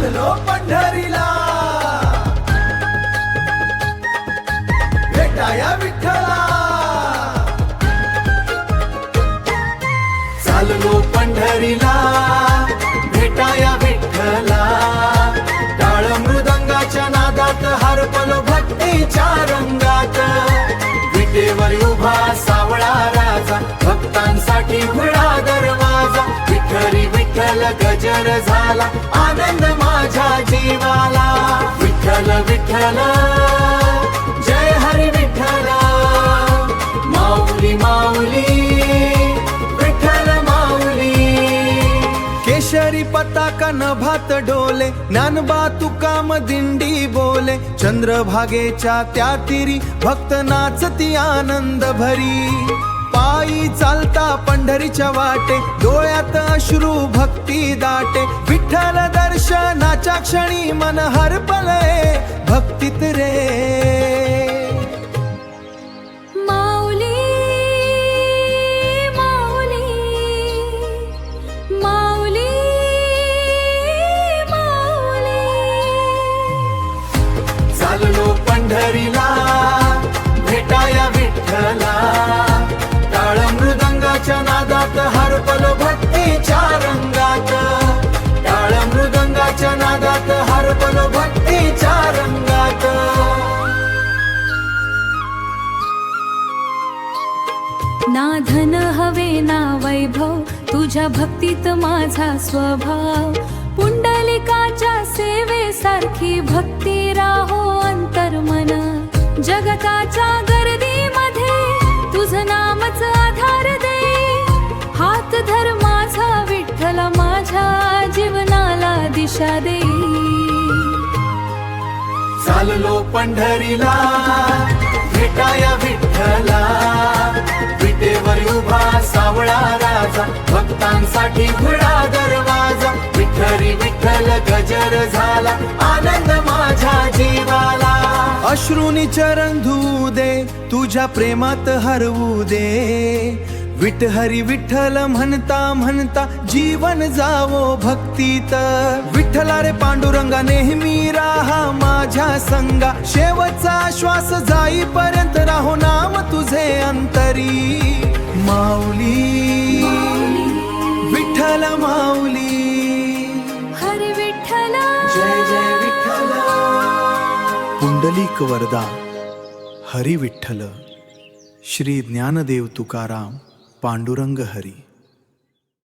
चाललो पंढरीला भेटाया विठ्ठला, चाललो पंढरीला भेटाया विठ्ठला, टाळ मृदंगाच्या नादात हरपलो भक्तीच्या रंगात, विटेवर उभा सावळा राजा भक्तांसाठी खुला दरवाजा, विठ्ठली विठ्ठल गजर झाला आनंद माझ्या जीवाला, विठ्ठल विठ्ठल जय हरी विठ्ठल, माऊली माऊली विठ्ठल माऊली, केशरी पताका नभात डोले, ज्ञानबा तुकाम दिंडी बोले, चंद्रभागेच्या त्या तिरी भक्त नाचती आनंद भरी, पायी चालता पंढरीच्या वाटे डोळ्यात अश्रू भक्ती दाटे, विठ्ठल दर्शनाच्या क्षणी मन हरपले भक्तीत रे, माऊली माऊली माऊली माऊली, चाललो पंढरीला भेटाया विठ्ठला, टाळ मृदंगाच्या नादात हरपलो भक्तीच्या रंगात, टाळ मृदंगाच्या नादात हरपलो भक्तीच्या रंगात, ना धन हवे ना वैभव, तुझ्या भक्तीत माझा स्वभाव, पुंडलिकाच्या सेवेसारखी भक्ती राहो अंतर्मन, जगताच्या गर्दीमध्ये तुझं नामच आधार दे, हात धर माझा विठ्ठल माझ्या जीवनाला दिशा दे, चाललो पंढरीला भेटाया विठ्ठला, विटेवर उभा सावळा राजा भक्तांसाठी खुला दरवाजा, विठ्ठली विठ्ठल गजर झाला आनंद माझ्या जीवाला, अश्रूनी चरण धुऊ दे तुझ्या प्रेमात हरवू दे, विठ्ठहरी विठ्ठल म्हणता म्हणता जीवन जावो भक्तीत, विठ्ठला रे पांडुरंगा नेहमी राहा माझ्या संगा, शेवटचा श्वास जाईपर्यंत राहो नाम तुझे अंतरी, माऊली विठ्ठल माऊली, हरी विठ्ठल जय जय विठ्ठल, पुंडलिक वरदा हरी विठ्ठल, श्री ज्ञानदेव तुकाराम पांडुरंग हरी।